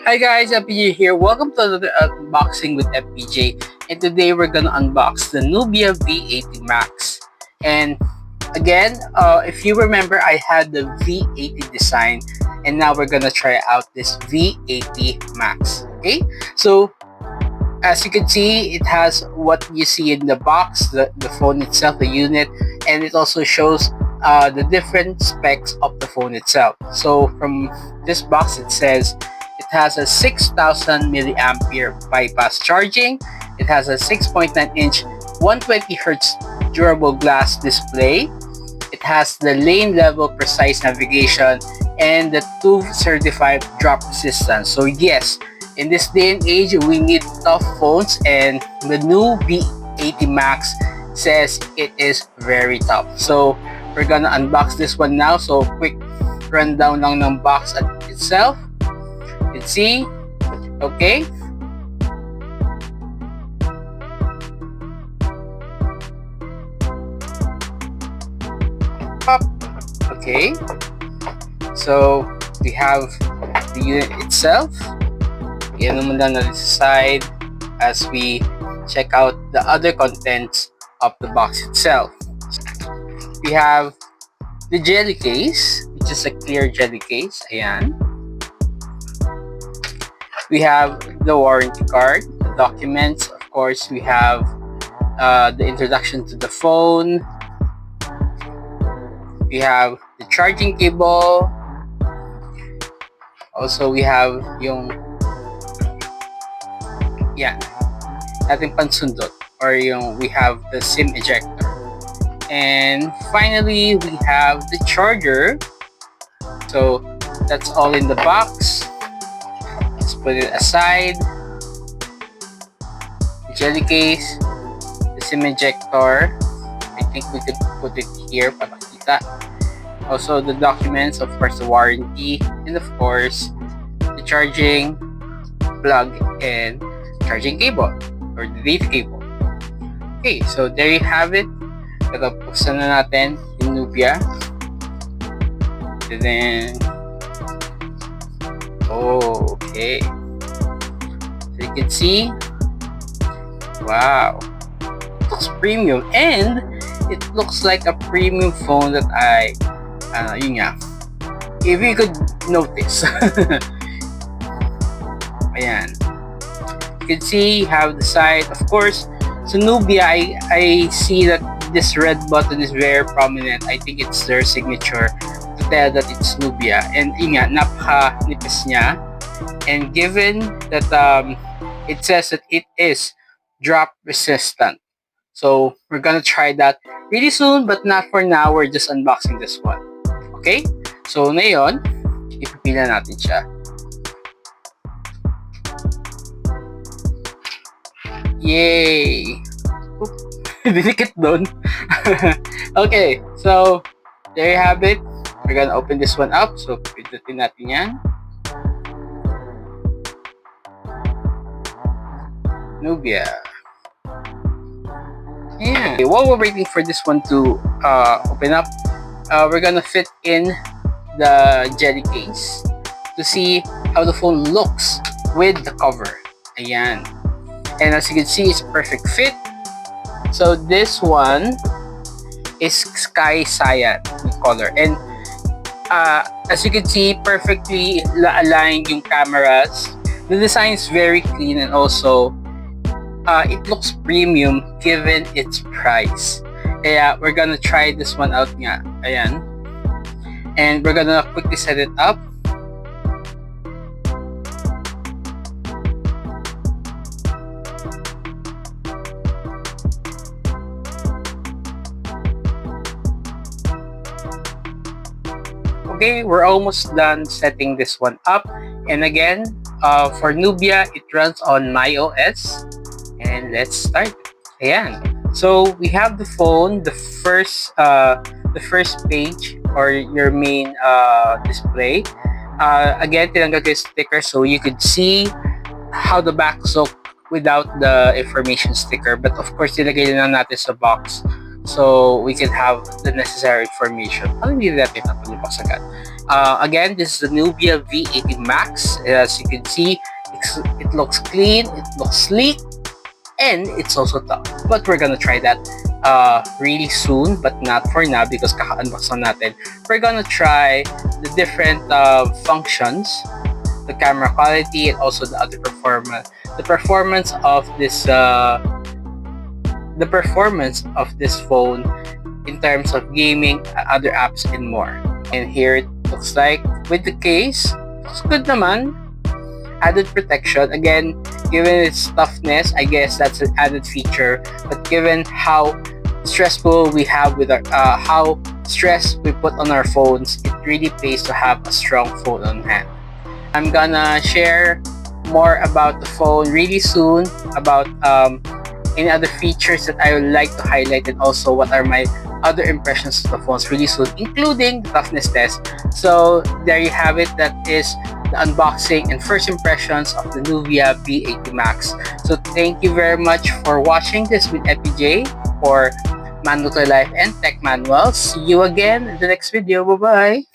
Hi guys, FPJ here. Welcome to another unboxing with FPJ. And today we're gonna unbox the Nubia V80 Max. And again, if you remember, I had the V80 design, and now we're gonna try out this V80 Max. Okay, so as you can see, it has what you see in the box, the phone itself, the unit, and it also shows the different specs of the phone itself. So from this box, it says it has a 6000 milliampere bypass charging. It has a 6.9-inch 120 Hz durable glass display. It has the lane level precise navigation and the 2 certified drop resistance. So yes, in this day and age, we need tough phones, and the new V80 Max says it is very tough. So we're gonna unbox this one now. So quick rundown lang ng box at itself. Let's see. Okay. Pop. Okay. So we have the unit itself. Yan naman lang na sa side as we check out the other contents of the box itself. We have the jelly case, which is a clear jelly case. Ayan. We have the warranty card, the documents. Of course, we have the introduction to the phone. We have the charging cable. Also, we have yung ating pansundot, or yung we have the SIM ejector. And finally, we have the charger. So that's all in the box. Let's put it aside. The jelly case, the SIM ejector. I think we could put it here para makita. Also the documents, of course the warranty, and of course the charging plug and charging cable or the data cable. Okay, so there you have it. Katapos na natin yung Nubia. And then okay, so you can see, wow, it looks premium, and it looks like a premium phone that yun nga, if you could notice. Ayan. You can see you have the side. Of course, so Nubia, I see that this red button is very prominent. I think it's their signature to tell that it's Nubia. And yun nga, napaka-nipis niya. And given that it says that it is drop resistant. So we're gonna try that really soon, but not for now. We're just unboxing this one. Okay? So ngayon, ipipila natin siya. Yay! Dinikit doon. Okay, so there you have it. We're gonna open this one up. So pindutin natin yan. Nubia. Yeah. Okay, while we're waiting for this one to open up, we're gonna fit in the jelly case to see how the phone looks with the cover. Ayan. And as you can see, it's a perfect fit. So this one is sky cyan color, and as you can see, perfectly aligned yung cameras. The design is very clean, and also it looks premium given its price. Kaya we're gonna try this one out nga. Ayan. And we're gonna quickly set it up. Okay, we're almost done setting this one up. And again, for Nubia, it runs on MyOS. And let's start. Ayan. So we have the phone, the first page, or your main display. Again, tinanggal ko yung sticker so you could see how the back look without the information sticker. But of course, nilagay na natin sa box so we can have the necessary information. Hindi natin napalipas agad. Again, this is the Nubia V80 Max. As you can see, it looks clean, it looks sleek, and it's also tough. But we're gonna try that really soon, but not for now because kaka-unbox lang natin. We're gonna try the different functions, the camera quality, and also the other performance. The performance of this phone in terms of gaming, other apps, and more. And here it looks like with the case. Looks good naman. Added protection. Again, given its toughness, I guess that's an added feature. But given how stressful we have with our how stress we put on our phones, it really pays to have a strong phone on hand. I'm gonna share more about the phone really soon, about any other features that I would like to highlight, and also what are my other impressions of the phones really soon, including the toughness test. So there you have it. That is the unboxing and first impressions of the Nubia V80 Max. So thank you very much for watching this with FPJ for Manual to Life and Tech Manual. See you again in the next video. Bye-bye.